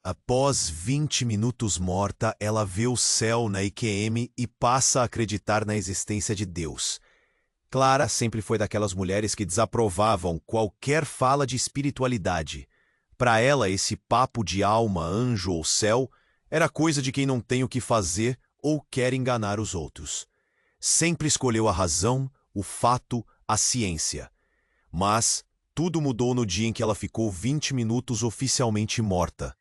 Após 20 minutos morta, ela vê o céu na IQM e passa a acreditar na existência de Deus. Clara sempre foi daquelas mulheres que desaprovavam qualquer fala de espiritualidade. Para ela, esse papo de alma, anjo ou céu era coisa de quem não tem o que fazer ou quer enganar os outros. Sempre escolheu a razão, o fato, a ciência. Mas tudo mudou no dia em que ela ficou 20 minutos oficialmente morta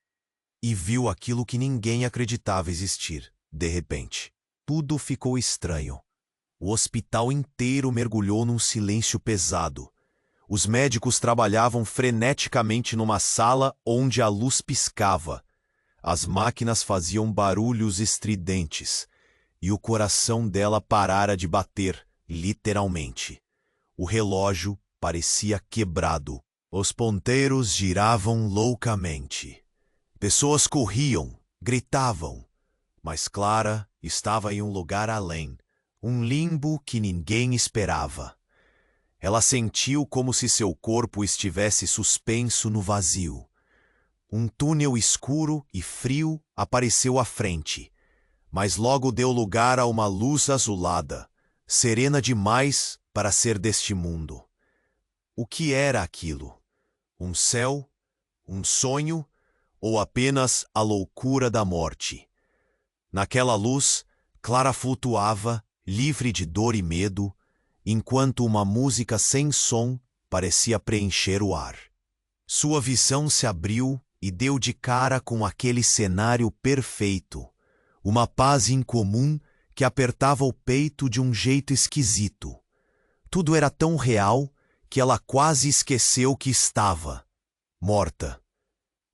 e viu aquilo que ninguém acreditava existir. De repente, tudo ficou estranho. O hospital inteiro mergulhou num silêncio pesado. Os médicos trabalhavam freneticamente numa sala onde a luz piscava. As máquinas faziam barulhos estridentes e o coração dela parara de bater, literalmente. O relógio parecia quebrado. Os ponteiros giravam loucamente. Pessoas corriam, gritavam, mas Clara estava em um lugar além, um limbo que ninguém esperava. Ela sentiu como se seu corpo estivesse suspenso no vazio. Um túnel escuro e frio apareceu à frente, mas logo deu lugar a uma luz azulada, serena demais para ser deste mundo. O que era aquilo? Um céu? Um sonho? Ou apenas a loucura da morte? Naquela luz, Clara flutuava, livre de dor e medo, enquanto uma música sem som parecia preencher o ar. Sua visão se abriu e deu de cara com aquele cenário perfeito, uma paz incomum que apertava o peito de um jeito esquisito. Tudo era tão real que ela quase esqueceu que estava morta.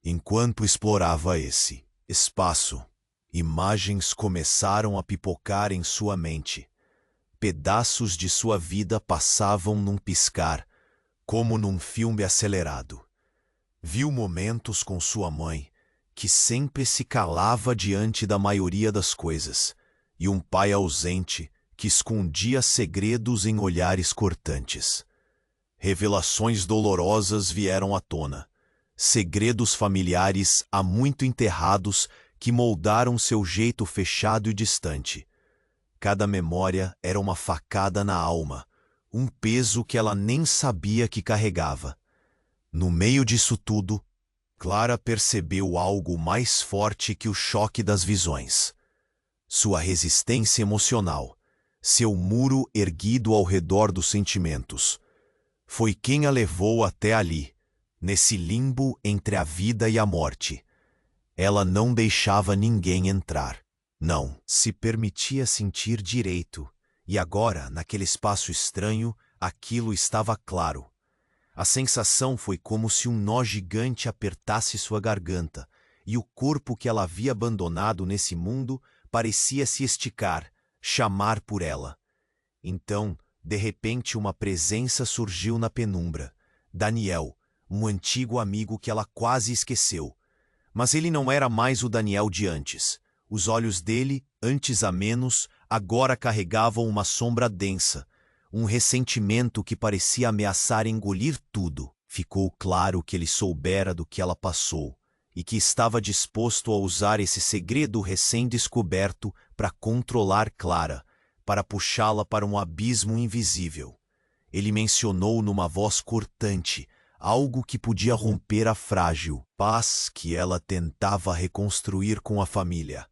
Enquanto explorava esse espaço, imagens começaram a pipocar em sua mente. Pedaços de sua vida passavam num piscar, como num filme acelerado. Viu momentos com sua mãe, que sempre se calava diante da maioria das coisas, e um pai ausente que escondia segredos em olhares cortantes. Revelações dolorosas vieram à tona. Segredos familiares há muito enterrados que moldaram seu jeito fechado e distante. Cada memória era uma facada na alma, um peso que ela nem sabia que carregava. No meio disso tudo, Clara percebeu algo mais forte que o choque das visões. Sua resistência emocional, seu muro erguido ao redor dos sentimentos, foi quem a levou até ali, nesse limbo entre a vida e a morte. Ela não deixava ninguém entrar. Não, se permitia sentir direito. E agora, naquele espaço estranho, aquilo estava claro. A sensação foi como se um nó gigante apertasse sua garganta, e o corpo que ela havia abandonado nesse mundo parecia se esticar, chamar por ela. Então, de repente, uma presença surgiu na penumbra. Daniel, um antigo amigo que ela quase esqueceu. Mas ele não era mais o Daniel de antes. Os olhos dele, antes a menos, agora carregavam uma sombra densa, um ressentimento que parecia ameaçar engolir tudo. Ficou claro que ele soubera do que ela passou e que estava disposto a usar esse segredo recém-descoberto para controlar Clara, para puxá-la para um abismo invisível. Ele mencionou numa voz cortante algo que podia romper a frágil paz que ela tentava reconstruir com a família.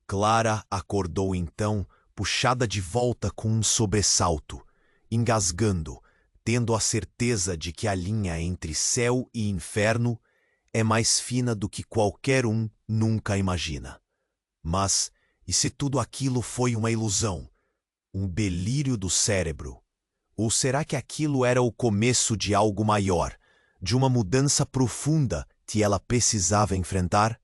Clara acordou então, puxada de volta com um sobressalto, engasgando, tendo a certeza de que a linha entre céu e inferno é mais fina do que qualquer um nunca imagina. Mas, e se tudo aquilo foi uma ilusão? Um delírio do cérebro? Ou será que aquilo era o começo de algo maior, de uma mudança profunda que ela precisava enfrentar?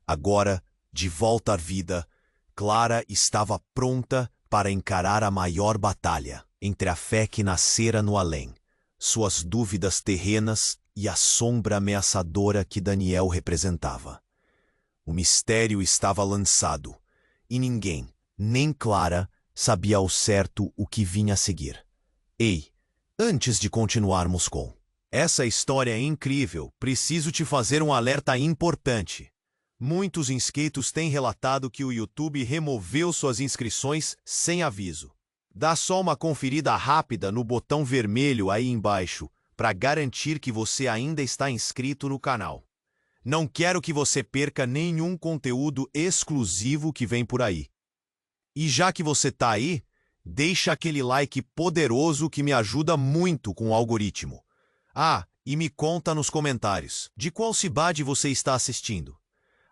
Agora, de volta à vida, Clara estava pronta para encarar a maior batalha entre a fé que nascera no além, suas dúvidas terrenas e a sombra ameaçadora que Daniel representava. O mistério estava lançado, e ninguém, nem Clara, sabia ao certo o que vinha a seguir. Ei, antes de continuarmos com essa história é incrível, preciso te fazer um alerta importante. Muitos inscritos têm relatado que o YouTube removeu suas inscrições sem aviso. Dá só uma conferida rápida no botão vermelho aí embaixo para garantir que você ainda está inscrito no canal. Não quero que você perca nenhum conteúdo exclusivo que vem por aí. E já que você tá aí, deixa aquele like poderoso que me ajuda muito com o algoritmo. Ah, e me conta nos comentários, de qual cidade você está assistindo?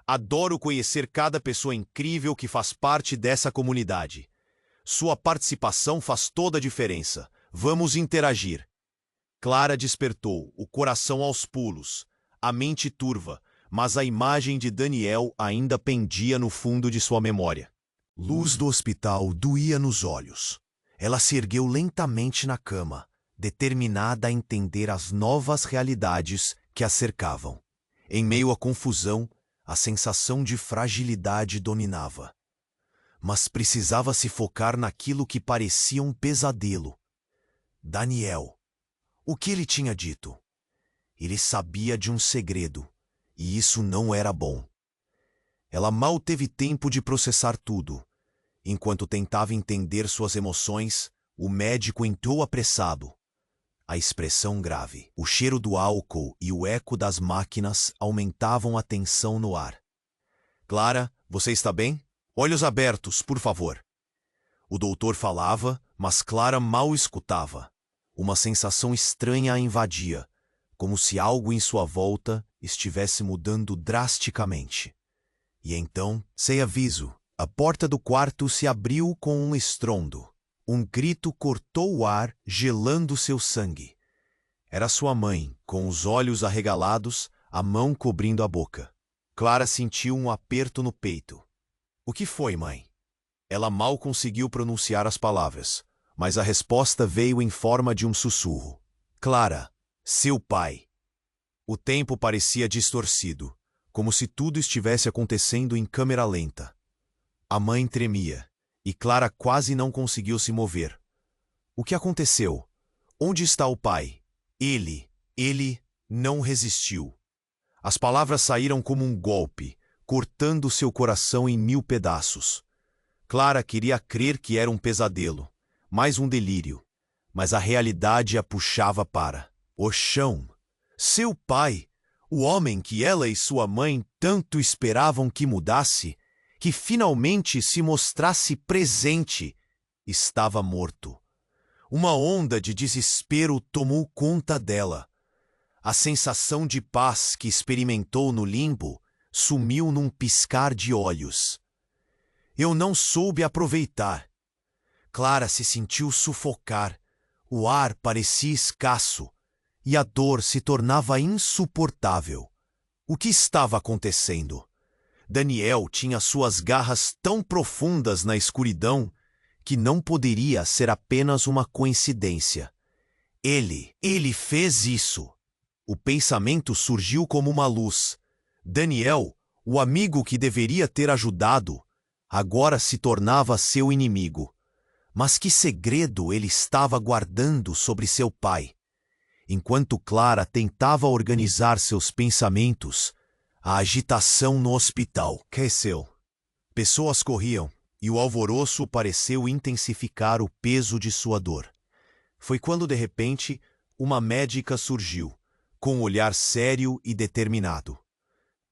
Adoro conhecer cada pessoa incrível que faz parte dessa comunidade. Sua participação faz toda a diferença. Vamos interagir. Clara despertou, o coração aos pulos, a mente turva, mas a imagem de Daniel ainda pendia no fundo de sua memória. Luz do hospital doía nos olhos. Ela se ergueu lentamente na cama, determinada a entender as novas realidades que a cercavam. Em meio à confusão, a sensação de fragilidade dominava. Mas precisava se focar naquilo que parecia um pesadelo. Daniel. O que ele tinha dito? Ele sabia de um segredo, e isso não era bom. Ela mal teve tempo de processar tudo. Enquanto tentava entender suas emoções, o médico entrou apressado. A expressão grave, o cheiro do álcool e o eco das máquinas aumentavam a tensão no ar. Clara, você está bem? Olhos abertos, por favor. O doutor falava, mas Clara mal escutava. Uma sensação estranha a invadia, como se algo em sua volta estivesse mudando drasticamente. E então, sem aviso, a porta do quarto se abriu com um estrondo. Um grito cortou o ar, gelando seu sangue. Era sua mãe, com os olhos arregalados, a mão cobrindo a boca. Clara sentiu um aperto no peito. O que foi, mãe? Ela mal conseguiu pronunciar as palavras, mas a resposta veio em forma de um sussurro. Clara, seu pai. O tempo parecia distorcido, como se tudo estivesse acontecendo em câmera lenta. A mãe tremia, e Clara quase não conseguiu se mover. O que aconteceu? Onde está o pai? Ele não resistiu. As palavras saíram como um golpe, cortando seu coração em 1000 pedaços. Clara queria crer que era um pesadelo, mais um delírio, mas a realidade a puxava para o chão. Seu pai, o homem que ela e sua mãe tanto esperavam que mudasse, que finalmente se mostrasse presente, estava morto. Uma onda de desespero tomou conta dela. A sensação de paz que experimentou no limbo sumiu num piscar de olhos. Eu não soube aproveitar. Clara se sentiu sufocar. O ar parecia escasso e a dor se tornava insuportável. O que estava acontecendo? Daniel tinha suas garras tão profundas na escuridão que não poderia ser apenas uma coincidência. Ele fez isso. O pensamento surgiu como uma luz. Daniel, o amigo que deveria ter ajudado, agora se tornava seu inimigo. Mas que segredo ele estava guardando sobre seu pai? Enquanto Clara tentava organizar seus pensamentos, a agitação no hospital cresceu. Pessoas corriam, e o alvoroço pareceu intensificar o peso de sua dor. Foi quando, de repente, uma médica surgiu, com um olhar sério e determinado.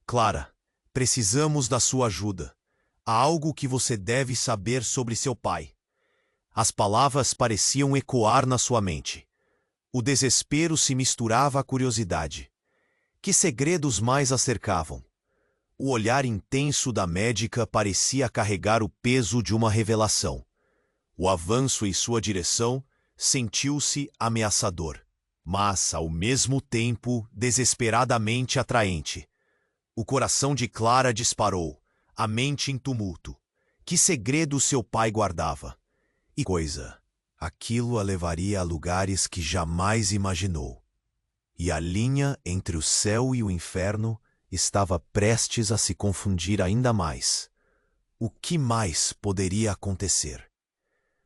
Clara, precisamos da sua ajuda. Há algo que você deve saber sobre seu pai. As palavras pareciam ecoar na sua mente. O desespero se misturava à curiosidade. Que segredos mais a cercavam? O olhar intenso da médica parecia carregar o peso de uma revelação. O avanço em sua direção sentiu-se ameaçador, mas, ao mesmo tempo, desesperadamente atraente. O coração de Clara disparou, a mente em tumulto. Que segredo seu pai guardava? E coisa, aquilo a levaria a lugares que jamais imaginou. E a linha entre o céu e o inferno estava prestes a se confundir ainda mais. O que mais poderia acontecer?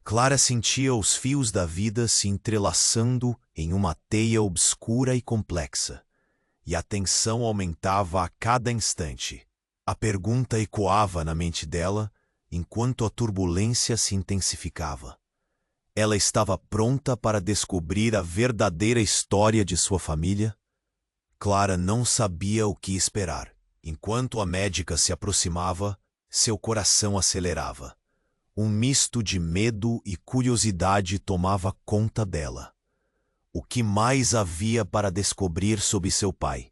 Clara sentia os fios da vida se entrelaçando em uma teia obscura e complexa, e a tensão aumentava a cada instante. A pergunta ecoava na mente dela enquanto a turbulência se intensificava. Ela estava pronta para descobrir a verdadeira história de sua família? Clara não sabia o que esperar. Enquanto a médica se aproximava, seu coração acelerava. Um misto de medo e curiosidade tomava conta dela. O que mais havia para descobrir sobre seu pai?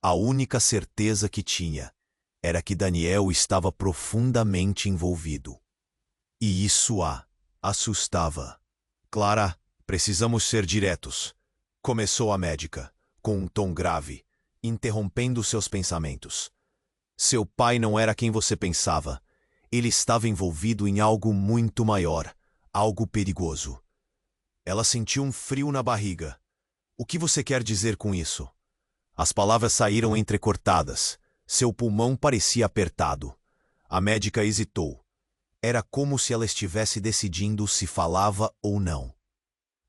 A única certeza que tinha era que Daniel estava profundamente envolvido. E isso a assustava. Clara, precisamos ser diretos, começou a médica, com um tom grave, interrompendo seus pensamentos. Seu pai não era quem você pensava. Ele estava envolvido em algo muito maior, algo perigoso. Ela sentiu um frio na barriga. O que você quer dizer com isso? As palavras saíram entrecortadas. Seu pulmão parecia apertado. A médica hesitou. Era como se ela estivesse decidindo se falava ou não.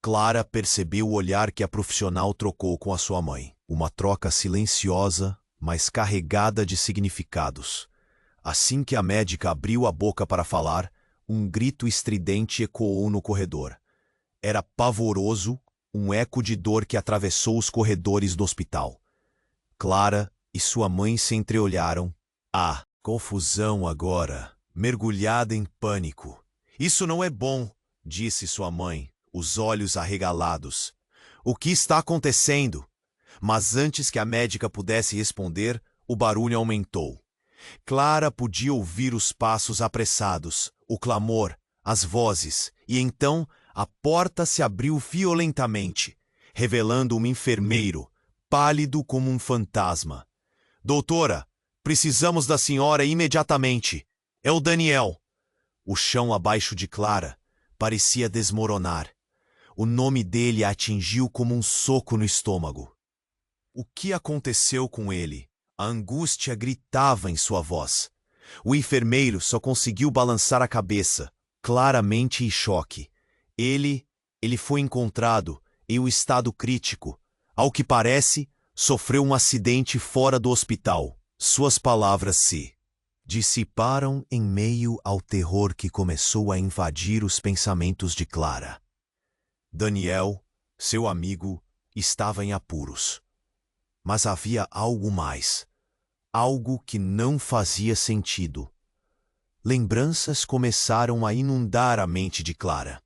Clara percebeu o olhar que a profissional trocou com a sua mãe. Uma troca silenciosa, mas carregada de significados. Assim que a médica abriu a boca para falar, um grito estridente ecoou no corredor. Era pavoroso, um eco de dor que atravessou os corredores do hospital. Clara e sua mãe se entreolharam. Ah, confusão agora, mergulhada em pânico. Isso não é bom, disse sua mãe, os olhos arregalados. O que está acontecendo? Mas antes que a médica pudesse responder, o barulho aumentou. Clara podia ouvir os passos apressados, o clamor, as vozes, e então a porta se abriu violentamente, revelando um enfermeiro, pálido como um fantasma. Doutora, precisamos da senhora imediatamente. É o Daniel. O chão abaixo de Clara parecia desmoronar. O nome dele a atingiu como um soco no estômago. O que aconteceu com ele? A angústia gritava em sua voz. O enfermeiro só conseguiu balançar a cabeça, claramente em choque. Ele foi encontrado em um estado crítico. Ao que parece, sofreu um acidente fora do hospital. Suas palavras se dissiparam em meio ao terror que começou a invadir os pensamentos de Clara. Daniel, seu amigo, estava em apuros. Mas havia algo mais. Algo que não fazia sentido. Lembranças começaram a inundar a mente de Clara.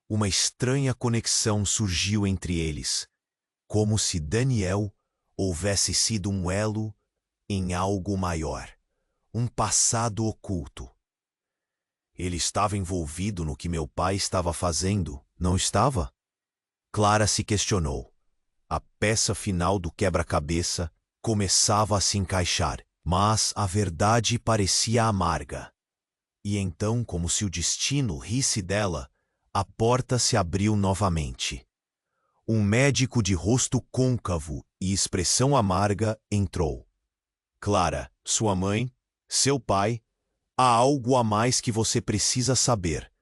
Uma estranha conexão surgiu entre eles, como se Daniel houvesse sido um elo em algo maior, um passado oculto. Ele estava envolvido no que meu pai estava fazendo, não estava? Clara se questionou. A peça final do quebra-cabeça começava a se encaixar, mas a verdade parecia amarga. E então, como se o destino risse dela, a porta se abriu novamente. Um médico de rosto côncavo e expressão amarga entrou. Clara, sua mãe, seu pai, há algo a mais que você precisa saber.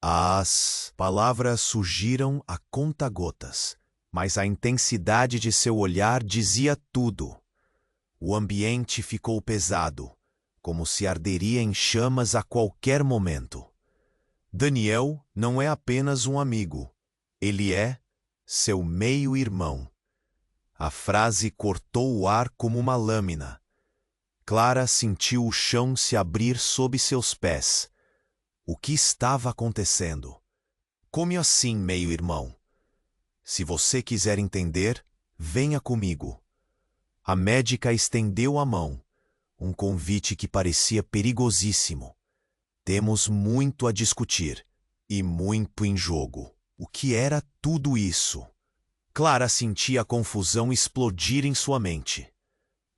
As palavras surgiram a conta-gotas, mas a intensidade de seu olhar dizia tudo. O ambiente ficou pesado, como se arderia em chamas a qualquer momento. Daniel não é apenas um amigo, ele é seu meio-irmão. A frase cortou o ar como uma lâmina. Clara sentiu o chão se abrir sob seus pés. O que estava acontecendo? Como assim, meio-irmão? Se você quiser entender, venha comigo. A médica estendeu a mão, um convite que parecia perigosíssimo. Temos muito a discutir e muito em jogo. O que era tudo isso? Clara sentia a confusão explodir em sua mente.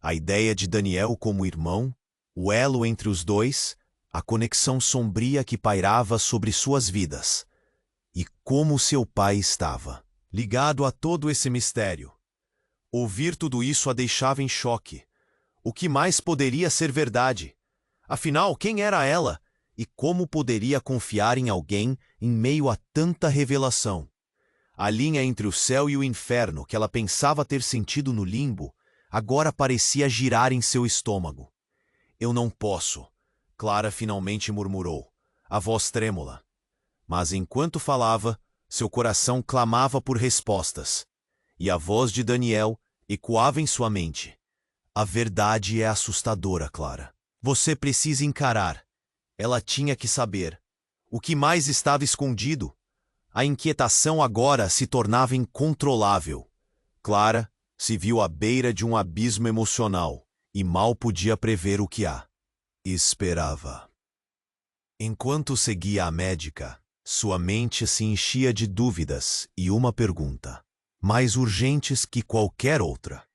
A ideia de Daniel como irmão, o elo entre os dois, a conexão sombria que pairava sobre suas vidas. E como seu pai estava ligado a todo esse mistério. Ouvir tudo isso a deixava em choque. O que mais poderia ser verdade? Afinal, quem era ela? E como poderia confiar em alguém em meio a tanta revelação? A linha entre o céu e o inferno que ela pensava ter sentido no limbo, agora parecia girar em seu estômago. Eu não posso, Clara finalmente murmurou, a voz trêmula. Mas enquanto falava, seu coração clamava por respostas, e a voz de Daniel ecoava em sua mente. A verdade é assustadora, Clara. Você precisa encarar. Ela tinha que saber. O que mais estava escondido? A inquietação agora se tornava incontrolável. Clara se viu à beira de um abismo emocional e mal podia prever o que a esperava. Enquanto seguia a médica, sua mente se enchia de dúvidas e uma pergunta, mais urgentes que qualquer outra.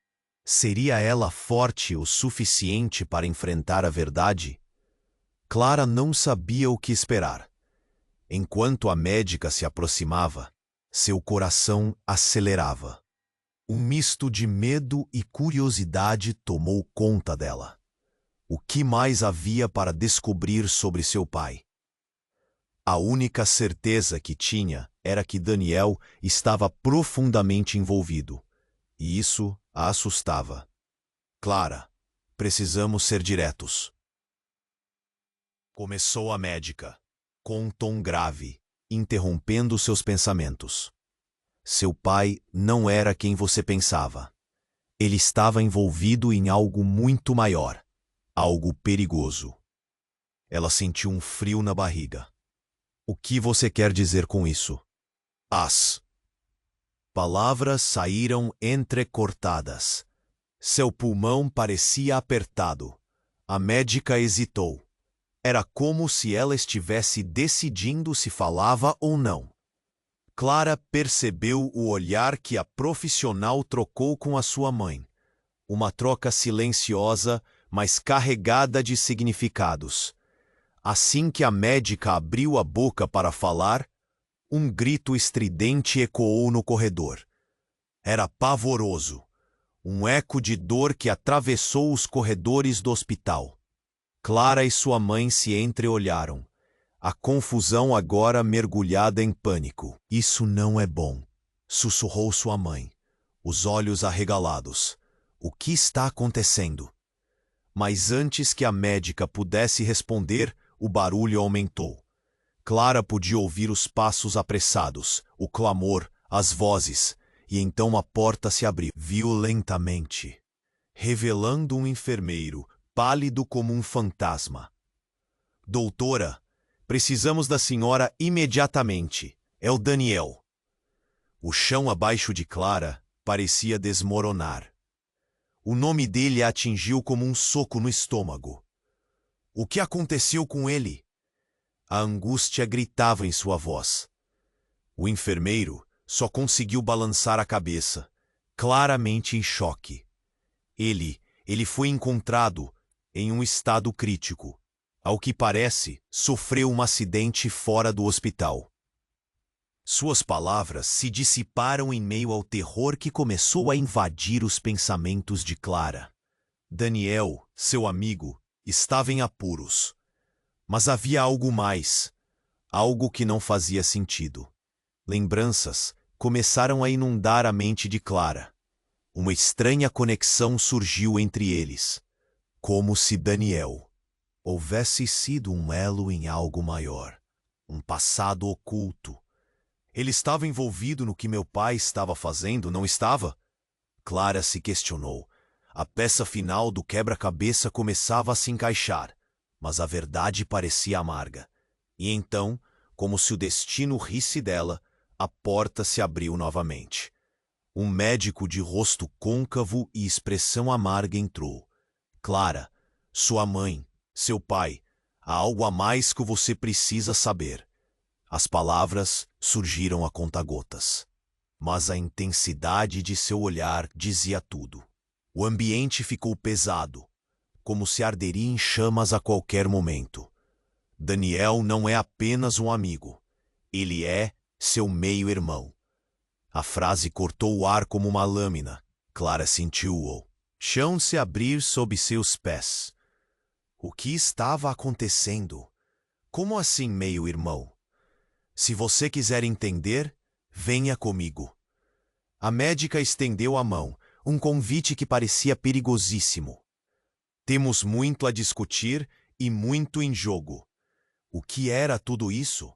Seria ela forte o suficiente para enfrentar a verdade? Clara não sabia o que esperar. Enquanto a médica se aproximava, seu coração acelerava. Um misto de medo e curiosidade tomou conta dela. O que mais havia para descobrir sobre seu pai? A única certeza que tinha era que Daniel estava profundamente envolvido, e isso a assustava. Clara, precisamos ser diretos. Começou a médica, com um tom grave, interrompendo seus pensamentos. Seu pai não era quem você pensava. Ele estava envolvido em algo muito maior, algo perigoso. Ela sentiu um frio na barriga. O que você quer dizer com isso? As palavras saíram entrecortadas. Seu pulmão parecia apertado. A médica hesitou. Era como se ela estivesse decidindo se falava ou não. Clara percebeu o olhar que a profissional trocou com a sua mãe. Uma troca silenciosa, mas carregada de significados. Assim que a médica abriu a boca para falar, um grito estridente ecoou no corredor. Era pavoroso, um eco de dor que atravessou os corredores do hospital. Clara e sua mãe se entreolharam, a confusão agora mergulhada em pânico. Isso não é bom, sussurrou sua mãe, os olhos arregalados. O que está acontecendo? Mas antes que a médica pudesse responder, o barulho aumentou. Clara podia ouvir os passos apressados, o clamor, as vozes, e então a porta se abriu violentamente, revelando um enfermeiro, pálido como um fantasma. Doutora, precisamos da senhora imediatamente. É o Daniel. O chão abaixo de Clara parecia desmoronar. O nome dele a atingiu como um soco no estômago. O que aconteceu com ele? A angústia gritava em sua voz. O enfermeiro só conseguiu balançar a cabeça, claramente em choque. Ele foi encontrado em um estado crítico. Ao que parece, sofreu um acidente fora do hospital. Suas palavras se dissiparam em meio ao terror que começou a invadir os pensamentos de Clara. Daniel, seu amigo, estava em apuros. Mas havia algo mais, algo que não fazia sentido. Lembranças começaram a inundar a mente de Clara. Uma estranha conexão surgiu entre eles, como se Daniel houvesse sido um elo em algo maior, um passado oculto. Ele estava envolvido no que meu pai estava fazendo, não estava? Clara se questionou. A peça final do quebra-cabeça começava a se encaixar, mas a verdade parecia amarga. E então, como se o destino risse dela, a porta se abriu novamente. Um médico de rosto côncavo e expressão amarga entrou. Clara, sua mãe, seu pai, há algo a mais que você precisa saber. As palavras surgiram a conta-gotas, mas a intensidade de seu olhar dizia tudo. O ambiente ficou pesado, como se arderia em chamas a qualquer momento. Daniel não é apenas um amigo, ele é seu meio-irmão. A frase cortou o ar como uma lâmina. Clara sentiu-o chão se abrir sob seus pés. O que estava acontecendo? Como assim, meio-irmão? Se você quiser entender, venha comigo. A médica estendeu a mão, um convite que parecia perigosíssimo. Temos muito a discutir e muito em jogo. O que era tudo isso?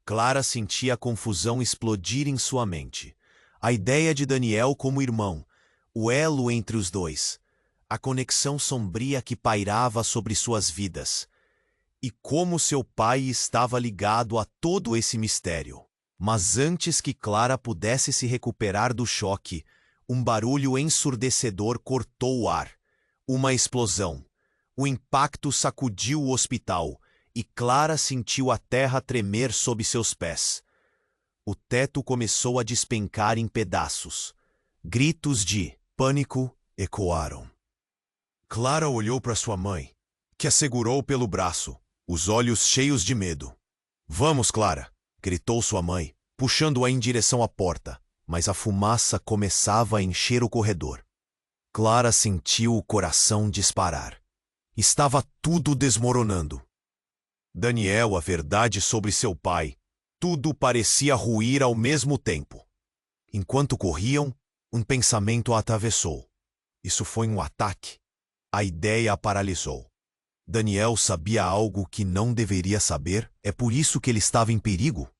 Clara sentia a confusão explodir em sua mente. A ideia de Daniel como irmão, o elo entre os dois, a conexão sombria que pairava sobre suas vidas. E como seu pai estava ligado a todo esse mistério. Mas antes que Clara pudesse se recuperar do choque, um barulho ensurdecedor cortou o ar. Uma explosão. O impacto sacudiu o hospital e Clara sentiu a terra tremer sob seus pés. O teto começou a despencar em pedaços. Gritos de pânico ecoaram. Clara olhou para sua mãe, que a segurou pelo braço, os olhos cheios de medo. "Vamos, Clara!" gritou sua mãe, puxando-a em direção à porta, mas a fumaça começava a encher o corredor. Clara sentiu o coração disparar. Estava tudo desmoronando. Daniel, a verdade sobre seu pai, tudo parecia ruir ao mesmo tempo. Enquanto corriam, um pensamento a atravessou. Isso foi um ataque. A ideia a paralisou. Daniel sabia algo que não deveria saber, é por isso que ele estava em perigo?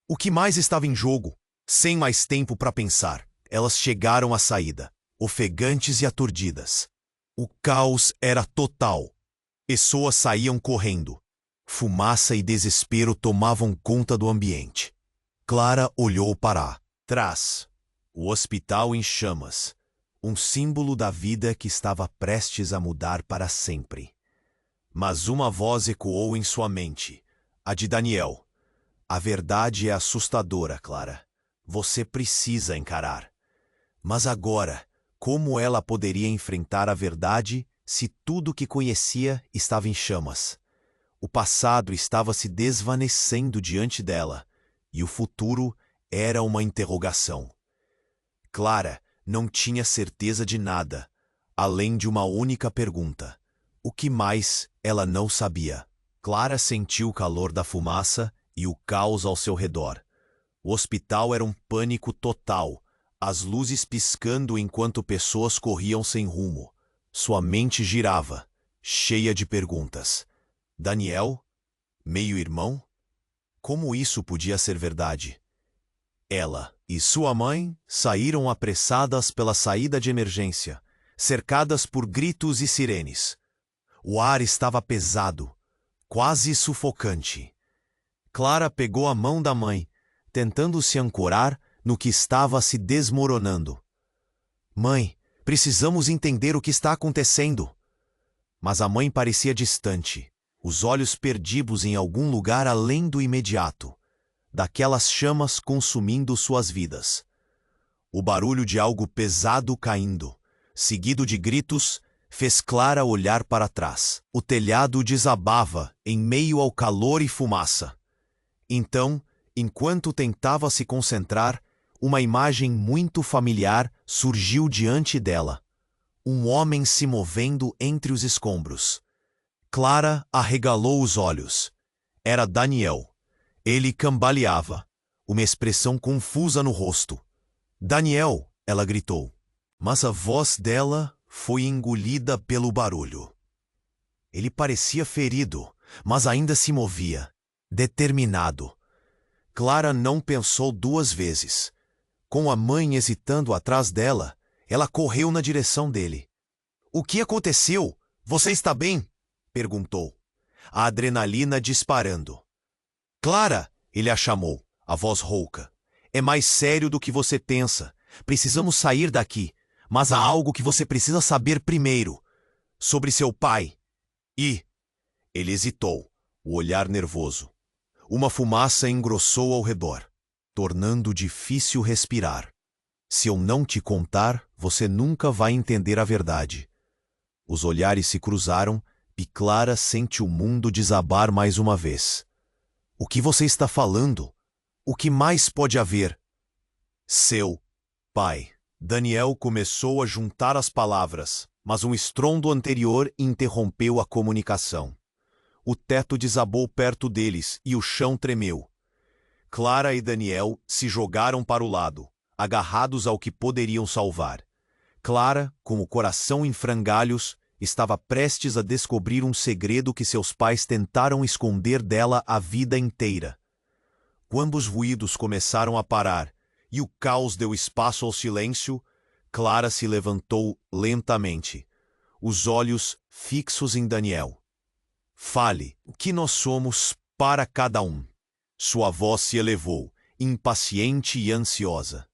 O que mais estava em jogo? Sem mais tempo para pensar, elas chegaram à saída, ofegantes e aturdidas. O caos era total. Pessoas saíam correndo. Fumaça e desespero tomavam conta do ambiente. Clara olhou para trás. O hospital em chamas. Um símbolo da vida que estava prestes a mudar para sempre. Mas uma voz ecoou em sua mente, a de Daniel. "A verdade é assustadora, Clara. Você precisa encarar." Mas agora, como ela poderia enfrentar a verdade se tudo que conhecia estava em chamas? O passado estava se desvanecendo diante dela, e o futuro era uma interrogação. Clara não tinha certeza de nada, além de uma única pergunta. O que mais ela não sabia? Clara sentiu o calor da fumaça e o caos ao seu redor. O hospital era um pânico total, as luzes piscando enquanto pessoas corriam sem rumo. Sua mente girava, cheia de perguntas. Daniel? Meio-irmão? Como isso podia ser verdade? Ela e sua mãe saíram apressadas pela saída de emergência, cercadas por gritos e sirenes. O ar estava pesado, quase sufocante. Clara pegou a mão da mãe, tentando se ancorar no que estava se desmoronando. "Mãe, precisamos entender o que está acontecendo." Mas a mãe parecia distante, os olhos perdidos em algum lugar além do imediato, daquelas chamas consumindo suas vidas. O barulho de algo pesado caindo, seguido de gritos, fez Clara olhar para trás. O telhado desabava em meio ao calor e fumaça. Então, enquanto tentava se concentrar, uma imagem muito familiar surgiu diante dela. Um homem se movendo entre os escombros. Clara arregalou os olhos. Era Daniel. Ele cambaleava, uma expressão confusa no rosto. "Daniel!" ela gritou. Mas a voz dela foi engolida pelo barulho. Ele parecia ferido, mas ainda se movia, determinado. Clara não pensou duas vezes. Com a mãe hesitando atrás dela, ela correu na direção dele. "O que aconteceu? Você está bem?" perguntou, a adrenalina disparando. "Clara!" ele a chamou, a voz rouca. "É mais sério do que você pensa. Precisamos sair daqui, mas há algo que você precisa saber primeiro. Sobre seu pai." Ele hesitou, o olhar nervoso. Uma fumaça engrossou ao redor, tornando difícil respirar. "Se eu não te contar, você nunca vai entender a verdade." Os olhares se cruzaram e Clara sente o mundo desabar mais uma vez. "O que você está falando? O que mais pode haver?" "Seu pai." Daniel começou a juntar as palavras, mas um estrondo anterior interrompeu a comunicação. O teto desabou perto deles e o chão tremeu. Clara e Daniel se jogaram para o lado, agarrados ao que poderiam salvar. Clara, com o coração em frangalhos, estava prestes a descobrir um segredo que seus pais tentaram esconder dela a vida inteira. Quando os ruídos começaram a parar e o caos deu espaço ao silêncio, Clara se levantou lentamente, os olhos fixos em Daniel. Fale, o que nós somos para cada um. Sua voz se elevou, impaciente e ansiosa.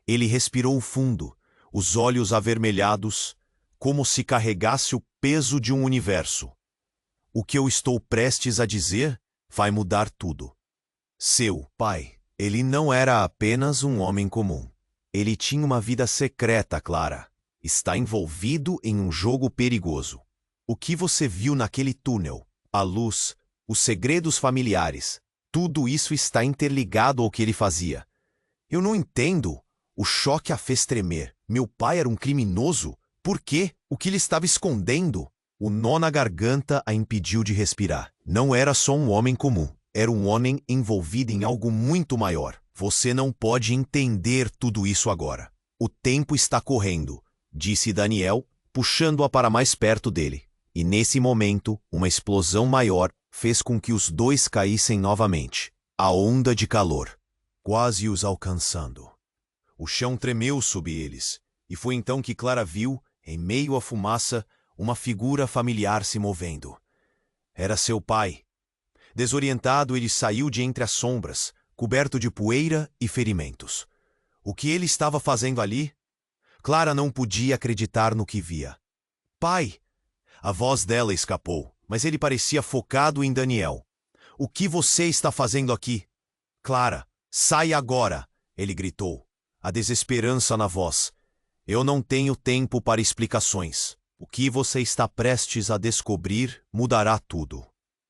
Ele respirou fundo, os olhos avermelhados, como se carregasse o peso de um universo. O que eu estou prestes a dizer vai mudar tudo. Seu pai, ele não era apenas um homem comum. Ele tinha uma vida secreta, Clara. Está envolvido em um jogo perigoso. O que você viu naquele túnel, a luz, os segredos familiares, tudo isso está interligado ao que ele fazia. Eu não entendo. O choque a fez tremer. Meu pai era um criminoso? Por quê? O que ele estava escondendo? O nó na garganta a impediu de respirar. Não era só um homem comum. Era um homem envolvido em algo muito maior. Você não pode entender tudo isso agora. O tempo está correndo, disse Daniel, puxando-a para mais perto dele. E nesse momento, uma explosão maior fez com que os dois caíssem novamente. A onda de calor, quase os alcançando. O chão tremeu sob eles, e foi então que Clara viu, em meio à fumaça, uma figura familiar se movendo. Era seu pai. Desorientado, ele saiu de entre as sombras, coberto de poeira e ferimentos. O que ele estava fazendo ali? Clara não podia acreditar no que via. Pai! A voz dela escapou, mas ele parecia focado em Daniel. O que você está fazendo aqui? Clara, saia agora! Ele gritou, a desesperança na voz. Eu não tenho tempo para explicações. O que você está prestes a descobrir mudará tudo.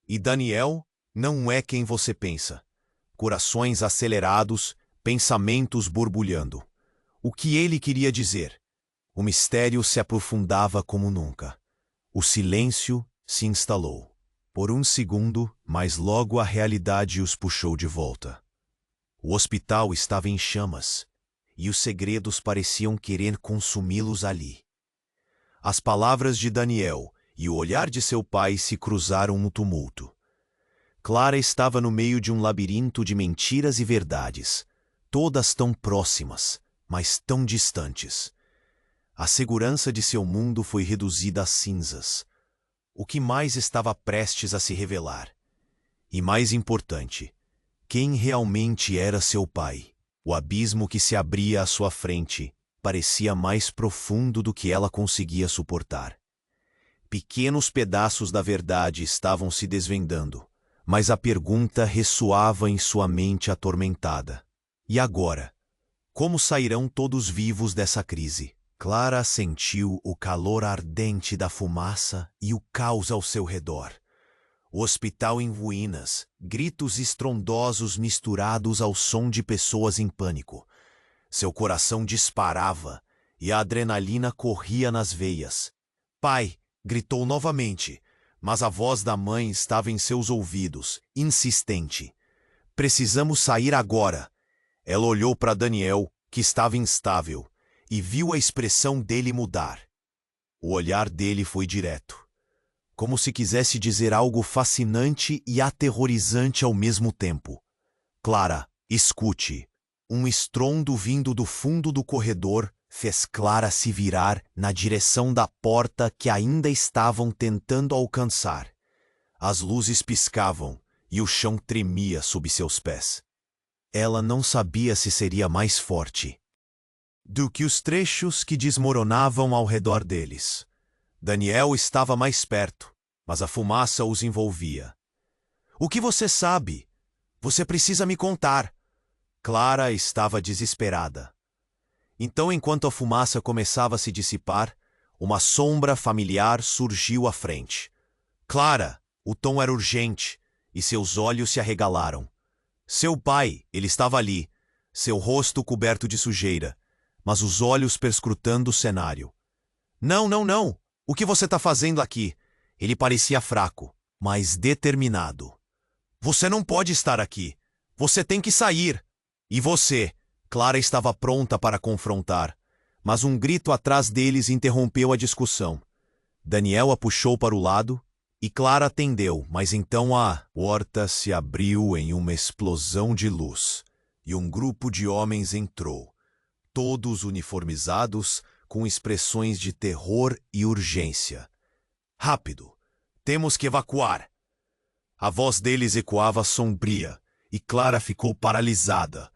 E Daniel não é quem você pensa. Corações acelerados, pensamentos borbulhando. O que ele queria dizer? O mistério se aprofundava como nunca. O silêncio se instalou. Por um segundo, mas logo a realidade os puxou de volta. O hospital estava em chamas, e os segredos pareciam querer consumi-los ali. As palavras de Daniel e o olhar de seu pai se cruzaram no tumulto. Clara estava no meio de um labirinto de mentiras e verdades, todas tão próximas, mas tão distantes. A segurança de seu mundo foi reduzida a cinzas. O que mais estava prestes a se revelar? E mais importante, quem realmente era seu pai? O abismo que se abria à sua frente parecia mais profundo do que ela conseguia suportar. Pequenos pedaços da verdade estavam se desvendando, mas a pergunta ressoava em sua mente atormentada. E agora? Como sairão todos vivos dessa crise? Clara sentiu o calor ardente da fumaça e o caos ao seu redor. O hospital em ruínas, gritos estrondosos misturados ao som de pessoas em pânico. Seu coração disparava e a adrenalina corria nas veias. Pai! Gritou novamente, mas a voz da mãe estava em seus ouvidos, insistente. Precisamos sair agora. Ela olhou para Daniel, que estava instável, e viu a expressão dele mudar. O olhar dele foi direto, como se quisesse dizer algo fascinante e aterrorizante ao mesmo tempo. Clara, escute. Um estrondo vindo do fundo do corredor fez Clara se virar na direção da porta que ainda estavam tentando alcançar. As luzes piscavam e o chão tremia sob seus pés. Ela não sabia se seria mais forte do que os trechos que desmoronavam ao redor deles. Daniel estava mais perto, mas a fumaça os envolvia. O que você sabe? Você precisa me contar. Clara estava desesperada. Então, enquanto a fumaça começava a se dissipar, uma sombra familiar surgiu à frente. Clara! O tom era urgente, e seus olhos se arregalaram. Seu pai, ele estava ali, seu rosto coberto de sujeira, mas os olhos perscrutando o cenário. Não, não, não! O que você está fazendo aqui? Ele parecia fraco, mas determinado. Você não pode estar aqui. Você tem que sair. E você? Clara estava pronta para confrontar, mas um grito atrás deles interrompeu a discussão. Daniel a puxou para o lado e Clara atendeu, mas então a porta se abriu em uma explosão de luz e um grupo de homens entrou, todos uniformizados, com expressões de terror e urgência. Rápido! Temos que evacuar! A voz deles ecoava sombria e Clara ficou paralisada.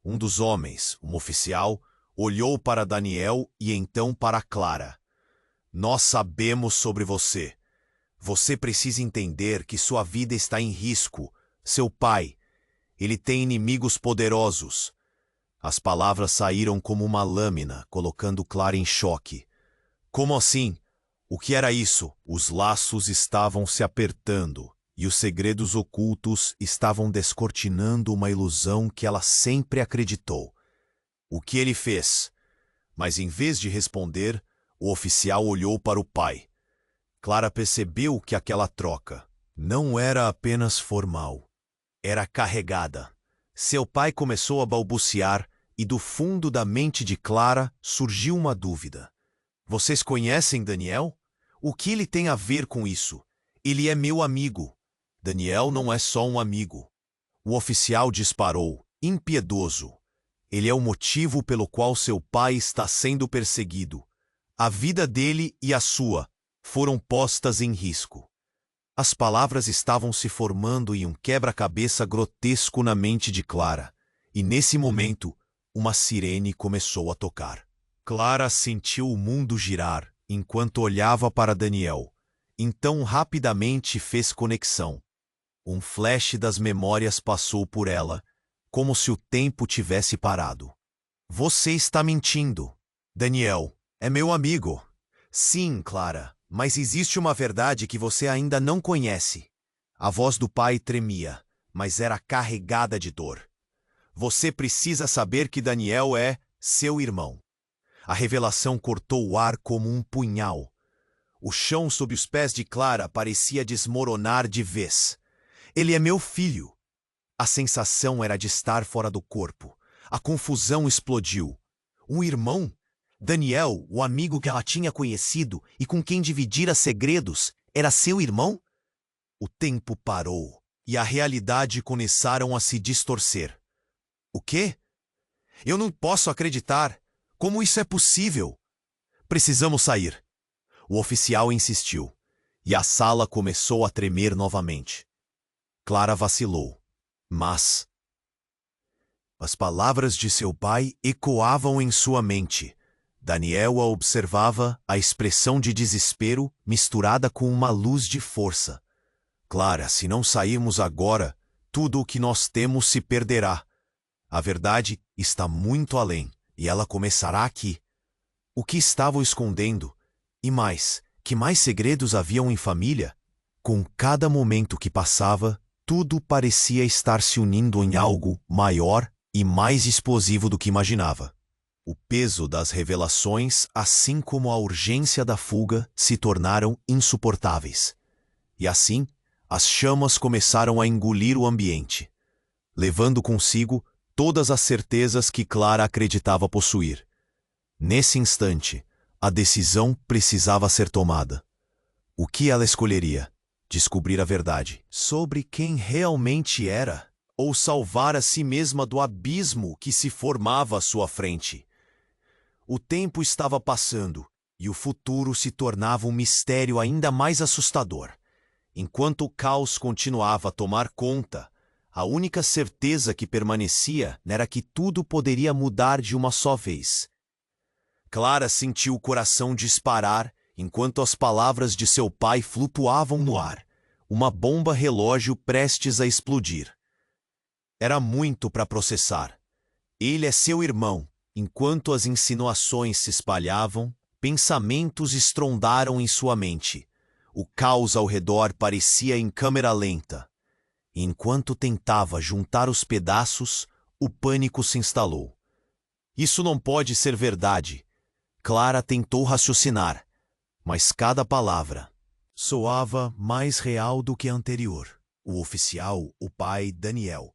Um dos homens, um oficial, olhou para Daniel e então para Clara. Nós sabemos sobre você. Você precisa entender que sua vida está em risco. Seu pai, ele tem inimigos poderosos. As palavras saíram como uma lâmina, colocando Clara em choque. Como assim? O que era isso? Os laços estavam se apertando e os segredos ocultos estavam descortinando uma ilusão que ela sempre acreditou. O que ele fez? Mas em vez de responder, o oficial olhou para o pai. Clara percebeu que aquela troca não era apenas formal. Era carregada. Seu pai começou a balbuciar e do fundo da mente de Clara surgiu uma dúvida. Vocês conhecem Daniel? O que ele tem a ver com isso? Ele é meu amigo. Daniel não é só um amigo. O oficial disparou, impiedoso. Ele é o motivo pelo qual seu pai está sendo perseguido. A vida dele e a sua foram postas em risco. As palavras estavam se formando em um quebra-cabeça grotesco na mente de Clara, e nesse momento, uma sirene começou a tocar. Clara sentiu o mundo girar enquanto olhava para Daniel. Então rapidamente fez conexão. Um flash das memórias passou por ela, como se o tempo tivesse parado. Você está mentindo. Daniel é meu amigo. Sim, Clara, mas existe uma verdade que você ainda não conhece. A voz do pai tremia, mas era carregada de dor. Você precisa saber que Daniel é seu irmão. A revelação cortou o ar como um punhal. O chão sob os pés de Clara parecia desmoronar de vez. Ele é meu filho. A sensação era de estar fora do corpo. A confusão explodiu. Um irmão? Daniel, o amigo que ela tinha conhecido e com quem dividira segredos, era seu irmão? O tempo parou e a realidade começaram a se distorcer. O quê? Eu não posso acreditar. Como isso é possível? Precisamos sair. O oficial insistiu e a sala começou a tremer novamente. Clara vacilou, mas as palavras de seu pai ecoavam em sua mente. Daniel a observava, a expressão de desespero misturada com uma luz de força. Clara, se não sairmos agora, tudo o que nós temos se perderá. A verdade está muito além, e ela começará aqui. O que estavam escondendo? E mais, que mais segredos haviam em família? Com cada momento que passava, tudo parecia estar se unindo em algo maior e mais explosivo do que imaginava. O peso das revelações, assim como a urgência da fuga, se tornaram insuportáveis. E assim, as chamas começaram a engolir o ambiente, levando consigo todas as certezas que Clara acreditava possuir. Nesse instante, a decisão precisava ser tomada. O que ela escolheria? Descobrir a verdade sobre quem realmente era, ou salvar a si mesma do abismo que se formava à sua frente. O tempo estava passando e o futuro se tornava um mistério ainda mais assustador. Enquanto o caos continuava a tomar conta, a única certeza que permanecia era que tudo poderia mudar de uma só vez. Clara sentiu o coração disparar enquanto as palavras de seu pai flutuavam no ar, uma bomba relógio prestes a explodir. Era muito para processar. Ele é seu irmão. Enquanto as insinuações se espalhavam, pensamentos estrondaram em sua mente. O caos ao redor parecia em câmera lenta. Enquanto tentava juntar os pedaços, o pânico se instalou. Isso não pode ser verdade. Clara tentou raciocinar, mas cada palavra soava mais real do que a anterior. O oficial, o pai, Daniel.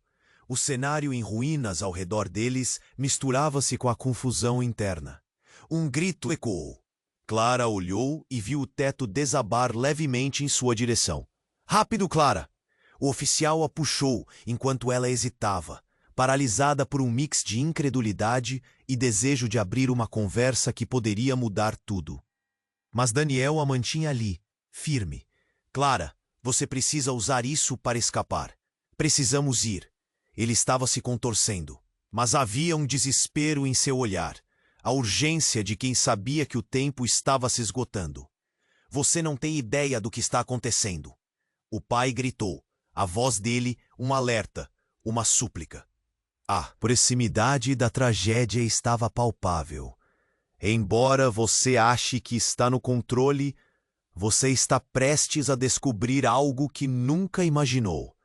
O cenário em ruínas ao redor deles misturava-se com a confusão interna. Um grito ecoou. Clara olhou e viu o teto desabar levemente em sua direção. Rápido, Clara! O oficial a puxou enquanto ela hesitava, paralisada por um mix de incredulidade e desejo de abrir uma conversa que poderia mudar tudo. Mas Daniel a mantinha ali, firme. Clara, você precisa usar isso para escapar. Precisamos ir. Ele estava se contorcendo, mas havia um desespero em seu olhar, a urgência de quem sabia que o tempo estava se esgotando. Você não tem ideia do que está acontecendo. O pai gritou, a voz dele um alerta, uma súplica. A proximidade da tragédia estava palpável. Embora você ache que está no controle, você está prestes a descobrir algo que nunca imaginou.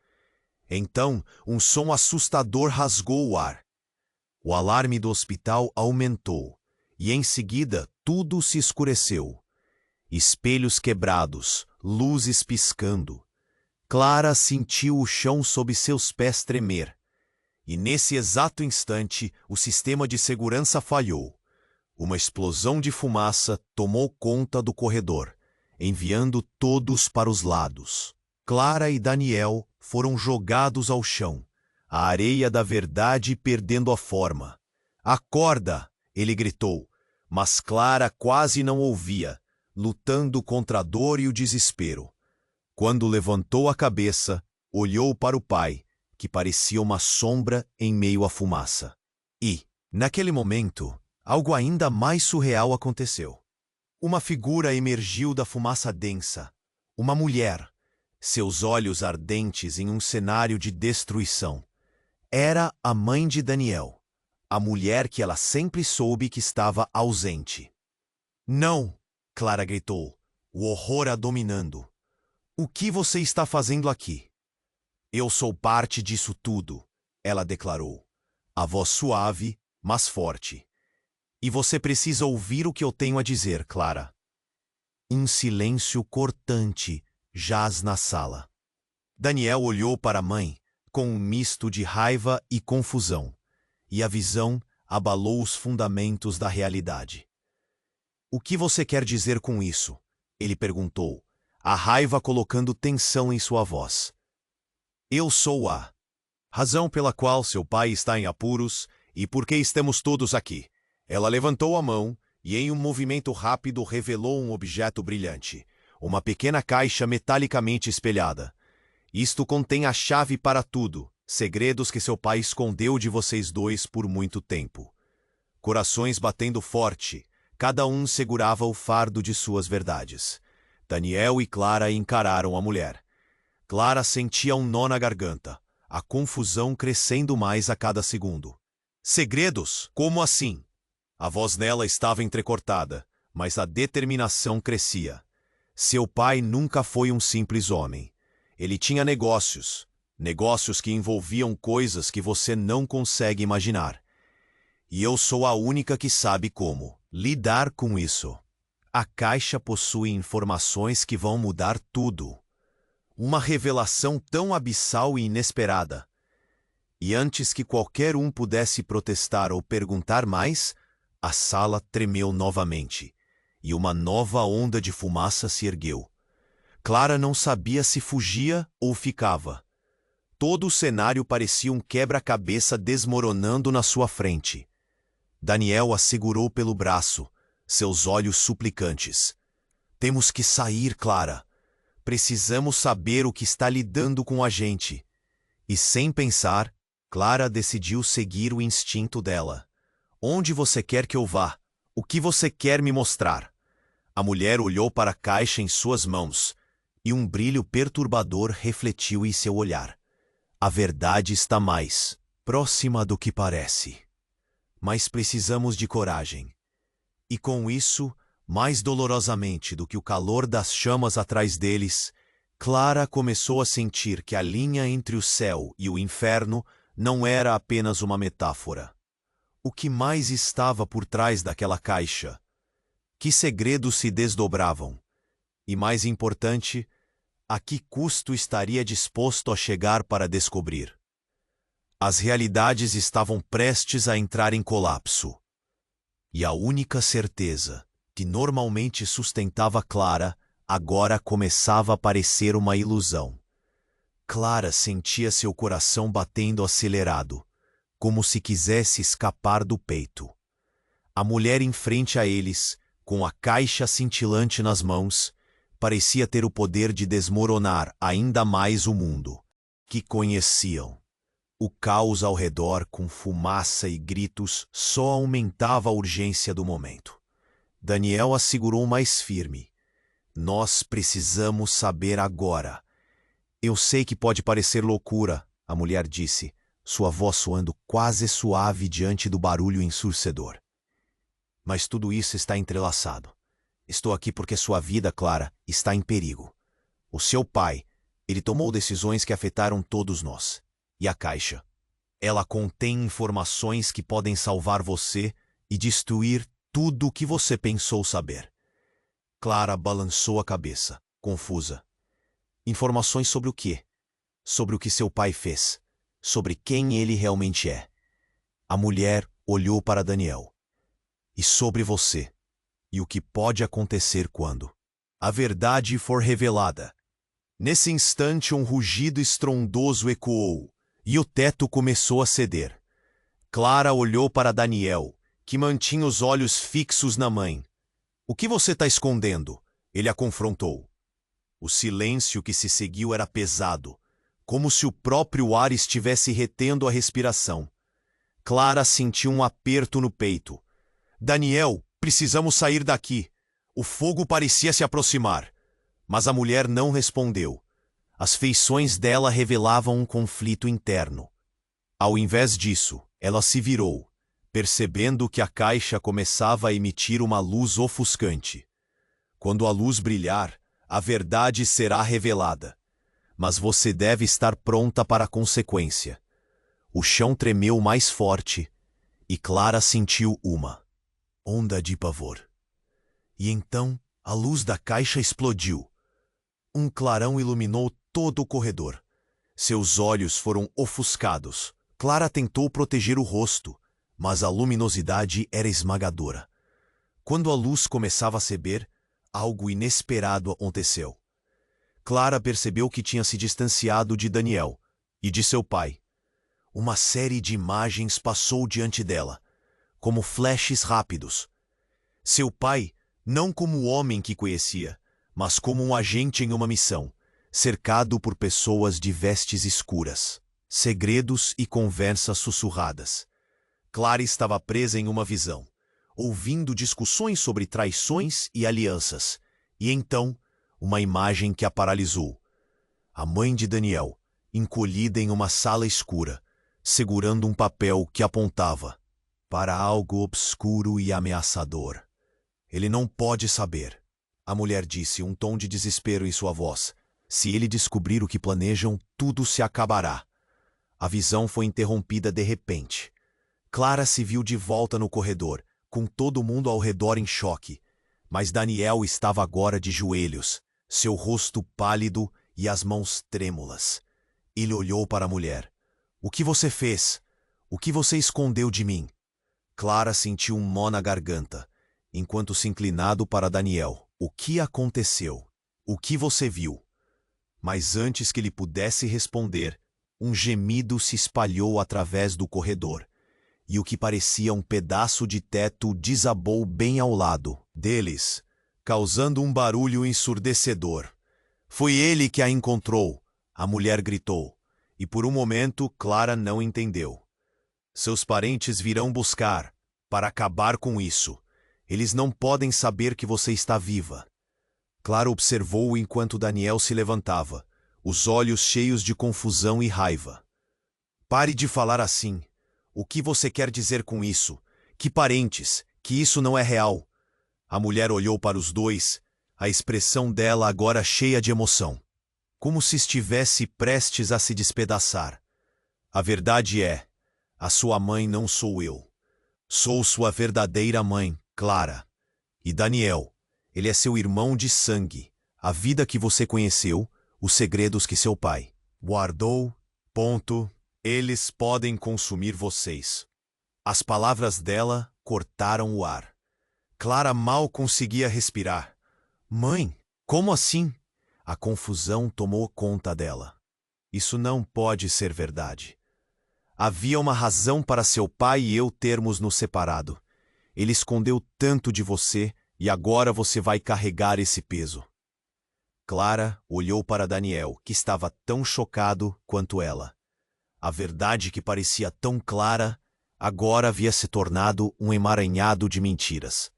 Então, um som assustador rasgou o ar. O alarme do hospital aumentou, e em seguida tudo se escureceu. Espelhos quebrados, luzes piscando. Clara sentiu o chão sob seus pés tremer. E nesse exato instante, o sistema de segurança falhou. Uma explosão de fumaça tomou conta do corredor, enviando todos para os lados. Clara e Daniel foram jogados ao chão, a areia da verdade perdendo a forma. Acorda! Ele gritou, mas Clara quase não ouvia, lutando contra a dor e o desespero. Quando levantou a cabeça, olhou para o pai, que parecia uma sombra em meio à fumaça. E, naquele momento, algo ainda mais surreal aconteceu. Uma figura emergiu da fumaça densa. Uma mulher, seus olhos ardentes em um cenário de destruição. Era a mãe de Daniel, a mulher que ela sempre soube que estava ausente. Não! Clara gritou, o horror a dominando. O que você está fazendo aqui? Eu sou parte disso tudo, ela declarou, a voz suave, mas forte. E você precisa ouvir o que eu tenho a dizer, Clara. Um silêncio cortante jaz na sala. Daniel olhou para a mãe com um misto de raiva e confusão, e a visão abalou os fundamentos da realidade. O que você quer dizer com isso? Ele perguntou, a raiva colocando tensão em sua voz. Eu sou a razão pela qual seu pai está em apuros e por que estamos todos aqui. Ela levantou a mão e, em um movimento rápido, revelou um objeto brilhante, uma pequena caixa metalicamente espelhada. Isto contém a chave para tudo, segredos que seu pai escondeu de vocês dois por muito tempo. Corações batendo forte, cada um segurava o fardo de suas verdades. Daniel e Clara encararam a mulher. Clara sentia um nó na garganta, a confusão crescendo mais a cada segundo. Segredos? Como assim? A voz dela estava entrecortada, mas a determinação crescia. Seu pai nunca foi um simples homem. Ele tinha negócios, negócios que envolviam coisas que você não consegue imaginar. E eu sou a única que sabe como lidar com isso. A caixa possui informações que vão mudar tudo. Uma revelação tão abissal e inesperada. E antes que qualquer um pudesse protestar ou perguntar mais, a sala tremeu novamente, e uma nova onda de fumaça se ergueu. Clara não sabia se fugia ou ficava. Todo o cenário parecia um quebra-cabeça desmoronando na sua frente. Daniel a segurou pelo braço, seus olhos suplicantes. Temos que sair, Clara. Precisamos saber o que está lidando com a gente. E sem pensar, Clara decidiu seguir o instinto dela. Onde você quer que eu vá? O que você quer me mostrar? A mulher olhou para a caixa em suas mãos, e um brilho perturbador refletiu em seu olhar. A verdade está mais próxima do que parece. Mas precisamos de coragem. E com isso, mais dolorosamente do que o calor das chamas atrás deles, Clara começou a sentir que a linha entre o céu e o inferno não era apenas uma metáfora. O que mais estava por trás daquela caixa? Que segredos se desdobravam? E mais importante, a que custo estaria disposto a chegar para descobrir? As realidades estavam prestes a entrar em colapso. E a única certeza que normalmente sustentava Clara, agora começava a parecer uma ilusão. Clara sentia seu coração batendo acelerado, como se quisesse escapar do peito. A mulher em frente a eles, com a caixa cintilante nas mãos, parecia ter o poder de desmoronar ainda mais o mundo que conheciam. O caos ao redor, com fumaça e gritos, só aumentava a urgência do momento. Daniel a segurou mais firme. Nós precisamos saber agora. Eu sei que pode parecer loucura, a mulher disse, sua voz soando quase suave diante do barulho ensurdecedor. Mas tudo isso está entrelaçado. Estou aqui porque sua vida, Clara, está em perigo. O seu pai, ele tomou decisões que afetaram todos nós. E a caixa? Ela contém informações que podem salvar você e destruir tudo o que você pensou saber. Clara balançou a cabeça, confusa. Informações sobre o quê? Sobre o que seu pai fez. Sobre quem ele realmente é. A mulher olhou para Daniel. E sobre você. E o que pode acontecer quando a verdade for revelada. Nesse instante, um rugido estrondoso ecoou, e o teto começou a ceder. Clara olhou para Daniel, que mantinha os olhos fixos na mãe. O que você está escondendo? Ele a confrontou. O silêncio que se seguiu era pesado, como se o próprio ar estivesse retendo a respiração. Clara sentiu um aperto no peito. Daniel, precisamos sair daqui. O fogo parecia se aproximar. Mas a mulher não respondeu. As feições dela revelavam um conflito interno. Ao invés disso, ela se virou, percebendo que a caixa começava a emitir uma luz ofuscante. Quando a luz brilhar, a verdade será revelada. Mas você deve estar pronta para a consequência. O chão tremeu mais forte, e Clara sentiu uma onda de pavor. E então, a luz da caixa explodiu. Um clarão iluminou todo o corredor. Seus olhos foram ofuscados. Clara tentou proteger o rosto, mas a luminosidade era esmagadora. Quando a luz começava a ceder, algo inesperado aconteceu. Clara percebeu que tinha se distanciado de Daniel e de seu pai. Uma série de imagens passou diante dela, como flashes rápidos. Seu pai, não como o homem que conhecia, mas como um agente em uma missão, cercado por pessoas de vestes escuras, segredos e conversas sussurradas. Clara estava presa em uma visão, ouvindo discussões sobre traições e alianças, e então, uma imagem que a paralisou. A mãe de Daniel, encolhida em uma sala escura, segurando um papel que apontava para algo obscuro e ameaçador. Ele não pode saber. A mulher disse, um tom de desespero em sua voz. Se ele descobrir o que planejam, tudo se acabará. A visão foi interrompida de repente. Clara se viu de volta no corredor, com todo mundo ao redor em choque. Mas Daniel estava agora de joelhos, seu rosto pálido e as mãos trêmulas. Ele olhou para a mulher. O que você fez? O que você escondeu de mim? Clara sentiu um nó na garganta, enquanto se inclinado para Daniel. O que aconteceu? O que você viu? Mas antes que ele pudesse responder, um gemido se espalhou através do corredor, e o que parecia um pedaço de teto desabou bem ao lado deles, causando um barulho ensurdecedor. Foi ele que a encontrou, a mulher gritou, e por um momento Clara não entendeu. Seus parentes virão buscar, para acabar com isso. Eles não podem saber que você está viva. Clara observou enquanto Daniel se levantava, os olhos cheios de confusão e raiva. Pare de falar assim. O que você quer dizer com isso? Que parentes? Que isso não é real? A mulher olhou para os dois, a expressão dela agora cheia de emoção, como se estivesse prestes a se despedaçar. A verdade é, a sua mãe não sou eu. Sou sua verdadeira mãe, Clara. E Daniel, ele é seu irmão de sangue, a vida que você conheceu, os segredos que seu pai guardou. Eles podem consumir vocês. As palavras dela cortaram o ar. Clara mal conseguia respirar. Mãe, como assim? A confusão tomou conta dela. Isso não pode ser verdade. Havia uma razão para seu pai e eu termos nos separado. Ele escondeu tanto de você e agora você vai carregar esse peso. Clara olhou para Daniel, que estava tão chocado quanto ela. A verdade que parecia tão clara, agora havia se tornado um emaranhado de mentiras.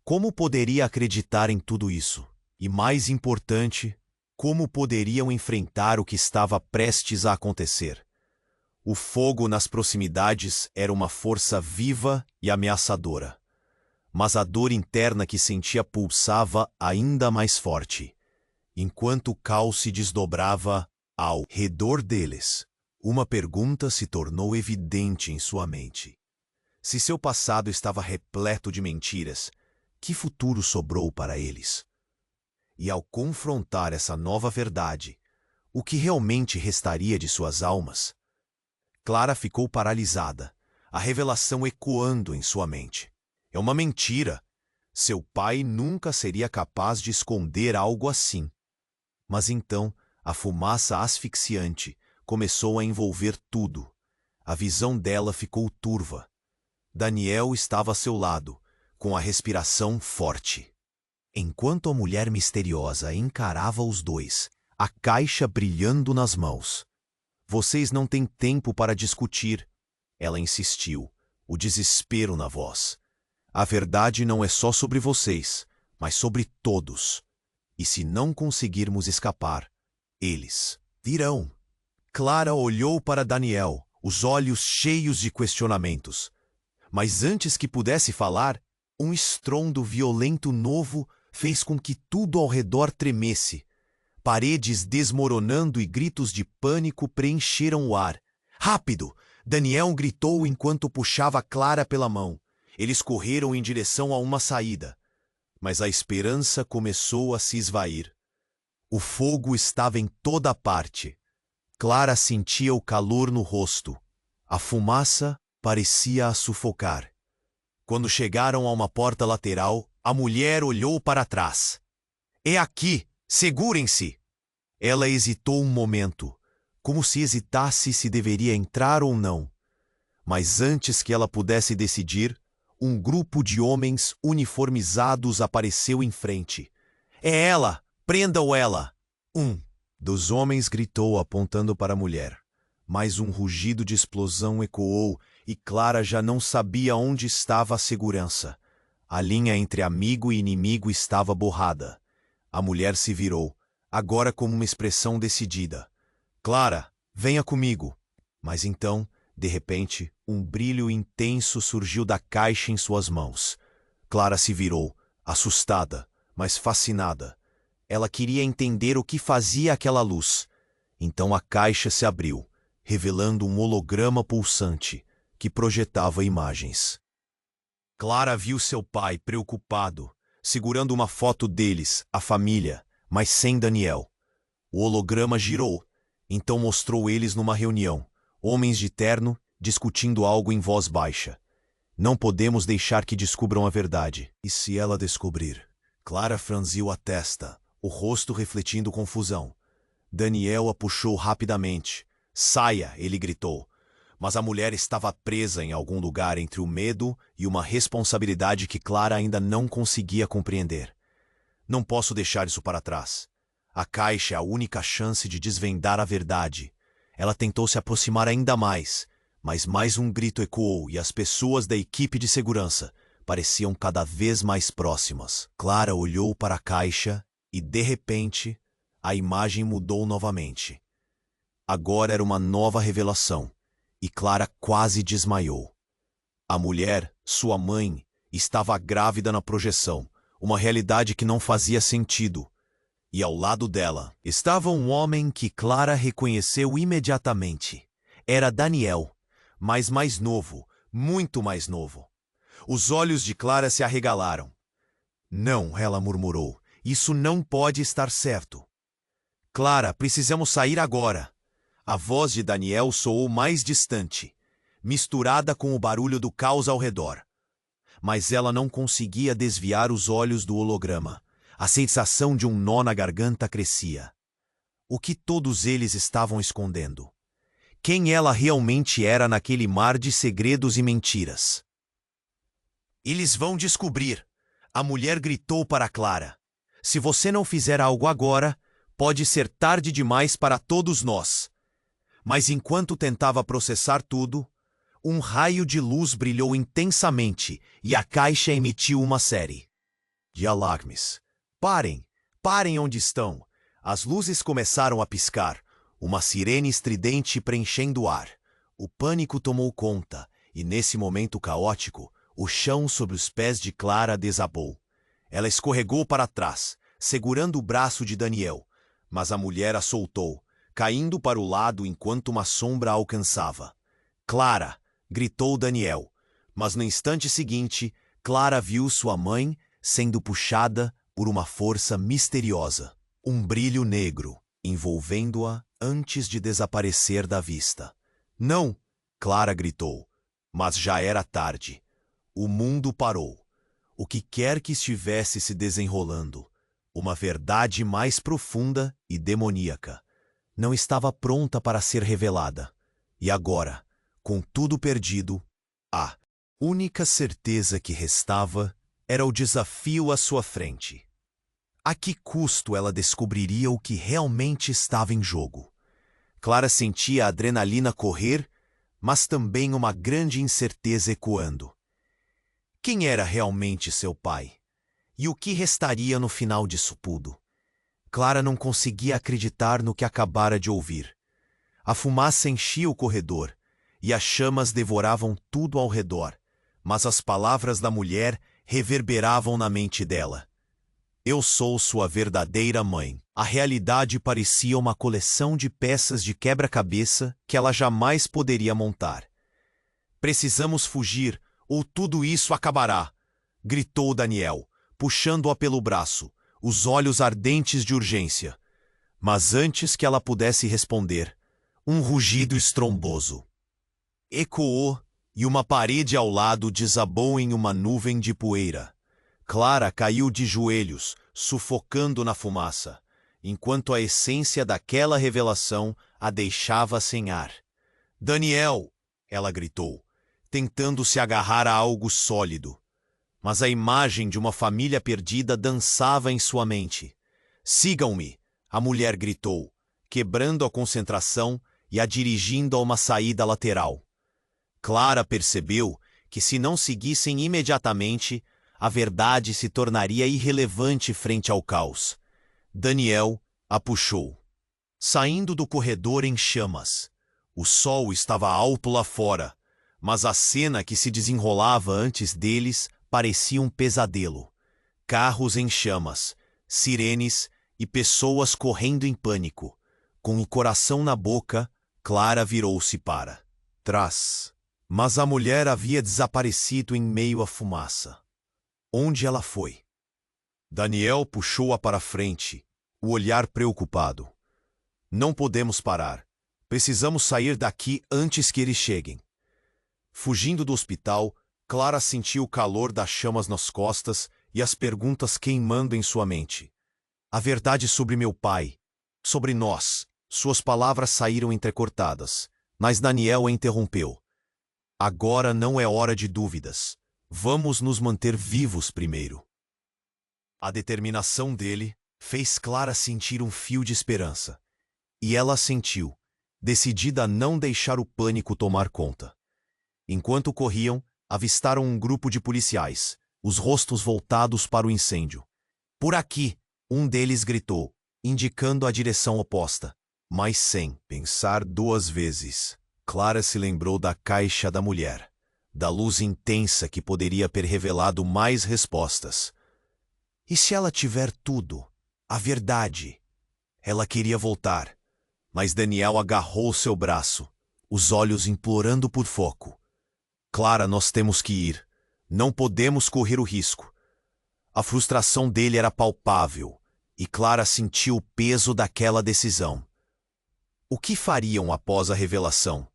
Como poderia acreditar em tudo isso? E mais importante, como poderiam enfrentar o que estava prestes a acontecer? O fogo nas proximidades era uma força viva e ameaçadora. Mas a dor interna que sentia pulsava ainda mais forte. Enquanto o caos se desdobrava ao redor deles, uma pergunta se tornou evidente em sua mente. Se seu passado estava repleto de mentiras, que futuro sobrou para eles? E ao confrontar essa nova verdade, o que realmente restaria de suas almas? Clara ficou paralisada, a revelação ecoando em sua mente. É uma mentira. Seu pai nunca seria capaz de esconder algo assim. Mas então, a fumaça asfixiante começou a envolver tudo. A visão dela ficou turva. Daniel estava a seu lado, com a respiração forte. Enquanto a mulher misteriosa encarava os dois, a caixa brilhando nas mãos. Vocês não têm tempo para discutir, ela insistiu, o desespero na voz. A verdade não é só sobre vocês, mas sobre todos. E se não conseguirmos escapar, eles virão. Clara olhou para Daniel, os olhos cheios de questionamentos. Mas antes que pudesse falar, um estrondo violento novo fez com que tudo ao redor tremesse. Paredes desmoronando e gritos de pânico preencheram o ar. Rápido! Daniel gritou enquanto puxava Clara pela mão. Eles correram em direção a uma saída. Mas a esperança começou a se esvair. O fogo estava em toda parte. Clara sentia o calor no rosto. A fumaça parecia a sufocar. Quando chegaram a uma porta lateral, a mulher olhou para trás. É aqui! Segurem-se! Ela hesitou um momento, como se hesitasse se deveria entrar ou não. Mas antes que ela pudesse decidir, um grupo de homens uniformizados apareceu em frente. É ela! Prendam ela! Um dos homens gritou apontando para a mulher. Mas um rugido de explosão ecoou e Clara já não sabia onde estava a segurança. A linha entre amigo e inimigo estava borrada. A mulher se virou, agora como uma expressão decidida. Clara, venha comigo. Mas então, de repente, um brilho intenso surgiu da caixa em suas mãos. Clara se virou, assustada, mas fascinada. Ela queria entender o que fazia aquela luz. Então a caixa se abriu, revelando um holograma pulsante que projetava imagens. Clara viu seu pai preocupado, segurando uma foto deles, a família, mas sem Daniel. O holograma girou, então mostrou eles numa reunião, homens de terno, discutindo algo em voz baixa. Não podemos deixar que descubram a verdade. E se ela descobrir? Clara franziu a testa, o rosto refletindo confusão. Daniel a puxou rapidamente. Saia, ele gritou. Mas a mulher estava presa em algum lugar entre o medo e uma responsabilidade que Clara ainda não conseguia compreender. Não posso deixar isso para trás. A caixa é a única chance de desvendar a verdade. Ela tentou se aproximar ainda mais, mas mais um grito ecoou e as pessoas da equipe de segurança pareciam cada vez mais próximas. Clara olhou para a caixa e, de repente, a imagem mudou novamente. Agora era uma nova revelação. E Clara quase desmaiou. A mulher, sua mãe, estava grávida na projeção, uma realidade que não fazia sentido. E ao lado dela estava um homem que Clara reconheceu imediatamente. Era Daniel, mas mais novo, muito mais novo. Os olhos de Clara se arregalaram. Não, ela murmurou, isso não pode estar certo. Clara, precisamos sair agora. A voz de Daniel soou mais distante, misturada com o barulho do caos ao redor. mas ela não conseguia desviar os olhos do holograma. A sensação de um nó na garganta crescia. O que todos eles estavam escondendo? Quem ela realmente era naquele mar de segredos e mentiras? Eles vão descobrir. A mulher gritou para Clara. Se você não fizer algo agora, pode ser tarde demais para todos nós. Mas enquanto tentava processar tudo, um raio de luz brilhou intensamente e a caixa emitiu uma série de alarmes. Parem! Parem onde estão! As luzes começaram a piscar, uma sirene estridente preenchendo o ar. O pânico tomou conta, e nesse momento caótico, o chão sob os pés de Clara desabou. Ela escorregou para trás, segurando o braço de Daniel, mas a mulher a soltou, caindo para o lado enquanto uma sombra a alcançava. Clara! Gritou Daniel, mas no instante seguinte, Clara viu sua mãe sendo puxada por uma força misteriosa. Um brilho negro, envolvendo-a antes de desaparecer da vista. Não! Clara gritou, mas já era tarde. O mundo parou. O que quer que estivesse se desenrolando, uma verdade mais profunda e demoníaca, não estava pronta para ser revelada. E agora, com tudo perdido, a única certeza que restava era o desafio à sua frente. A que custo ela descobriria o que realmente estava em jogo? Clara sentia a adrenalina correr, mas também uma grande incerteza ecoando. Quem era realmente seu pai? E o que restaria no final disso tudo? Clara não conseguia acreditar no que acabara de ouvir. A fumaça enchia o corredor, e as chamas devoravam tudo ao redor, mas as palavras da mulher reverberavam na mente dela. Eu sou sua verdadeira mãe. A realidade parecia uma coleção de peças de quebra-cabeça que ela jamais poderia montar. Precisamos fugir, ou tudo isso acabará, gritou Daniel, puxando-a pelo braço, os olhos ardentes de urgência. Mas antes que ela pudesse responder, um rugido estrondoso ecoou e uma parede ao lado desabou em uma nuvem de poeira. Clara caiu de joelhos, sufocando na fumaça, enquanto a essência daquela revelação a deixava sem ar. Daniel! Ela gritou, tentando se agarrar a algo sólido. Mas a imagem de uma família perdida dançava em sua mente. Sigam-me! A mulher gritou, quebrando a concentração e a dirigindo a uma saída lateral. Clara percebeu que se não seguissem imediatamente, a verdade se tornaria irrelevante frente ao caos. Daniel a puxou, saindo do corredor em chamas. O sol estava alto lá fora, mas a cena que se desenrolava antes deles parecia um pesadelo. Carros em chamas, sirenes e pessoas correndo em pânico. Com o coração na boca, Clara virou-se para trás. Mas a mulher havia desaparecido em meio à fumaça. Onde ela foi? Daniel puxou-a para frente, o olhar preocupado. Não podemos parar. Precisamos sair daqui antes que eles cheguem. Fugindo do hospital, Clara sentiu o calor das chamas nas costas e as perguntas queimando em sua mente. A verdade sobre meu pai, sobre nós. Suas palavras saíram entrecortadas, mas Daniel a interrompeu. Agora não é hora de dúvidas. Vamos nos manter vivos primeiro. A determinação dele fez Clara sentir um fio de esperança. E ela sentiu, decidida a não deixar o pânico tomar conta. Enquanto corriam, avistaram um grupo de policiais, os rostos voltados para o incêndio. Por aqui, um deles gritou, indicando a direção oposta. Mas sem pensar duas vezes, Clara se lembrou da caixa da mulher, da luz intensa que poderia ter revelado mais respostas. E se ela tiver tudo, a verdade? Ela queria voltar, mas Daniel agarrou seu braço, os olhos implorando por foco. Clara, nós temos que ir. Não podemos correr o risco. A frustração dele era palpável, e Clara sentiu o peso daquela decisão. O que fariam após a revelação?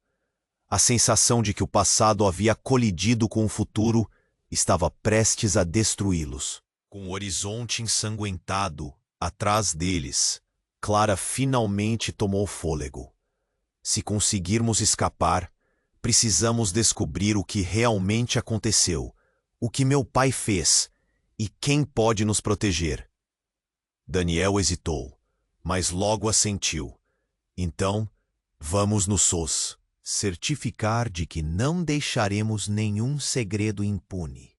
A sensação de que o passado havia colidido com o futuro estava prestes a destruí-los. Com o horizonte ensanguentado atrás deles, Clara finalmente tomou fôlego. Se conseguirmos escapar, precisamos descobrir o que realmente aconteceu, o que meu pai fez e quem pode nos proteger. Daniel hesitou, mas logo assentiu. Então, vamos no SOS certificar de que não deixaremos nenhum segredo impune.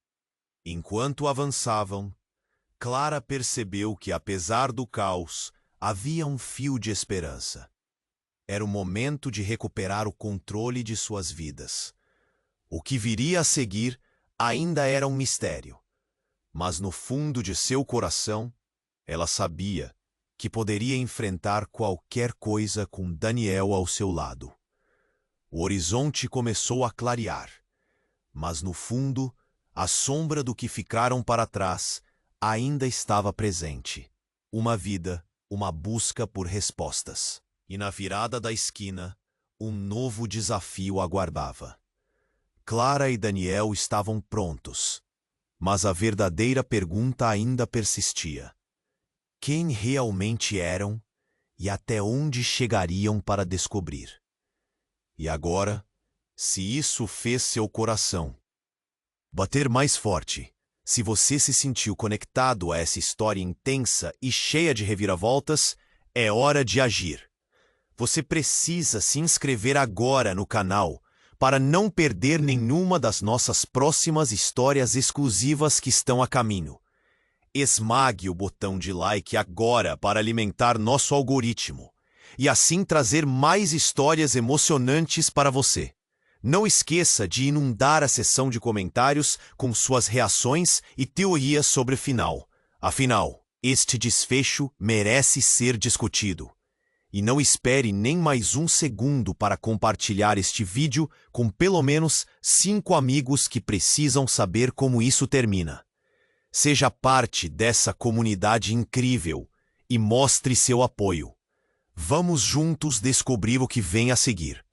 Enquanto avançavam, Clara percebeu que, apesar do caos, havia um fio de esperança. Era o momento de recuperar o controle de suas vidas. O que viria a seguir ainda era um mistério, mas no fundo de seu coração, ela sabia que poderia enfrentar qualquer coisa com Daniel ao seu lado. O horizonte começou a clarear, mas no fundo, a sombra do que ficaram para trás ainda estava presente. Uma vida, uma busca por respostas. E na virada da esquina, um novo desafio aguardava. Clara e Daniel estavam prontos, mas a verdadeira pergunta ainda persistia. Quem realmente eram e até onde chegariam para descobrir? E agora, se isso fez seu coração bater mais forte, se você se sentiu conectado a essa história intensa e cheia de reviravoltas, é hora de agir. Você precisa se inscrever agora no canal para não perder nenhuma das nossas próximas histórias exclusivas que estão a caminho. Esmague o botão de like agora para alimentar nosso algoritmo e assim trazer mais histórias emocionantes para você. Não esqueça de inundar a seção de comentários com suas reações e teorias sobre o final. Afinal, este desfecho merece ser discutido. E não espere nem mais um segundo para compartilhar este vídeo com pelo menos 5 amigos que precisam saber como isso termina. Seja parte dessa comunidade incrível e mostre seu apoio. Vamos juntos descobrir o que vem a seguir.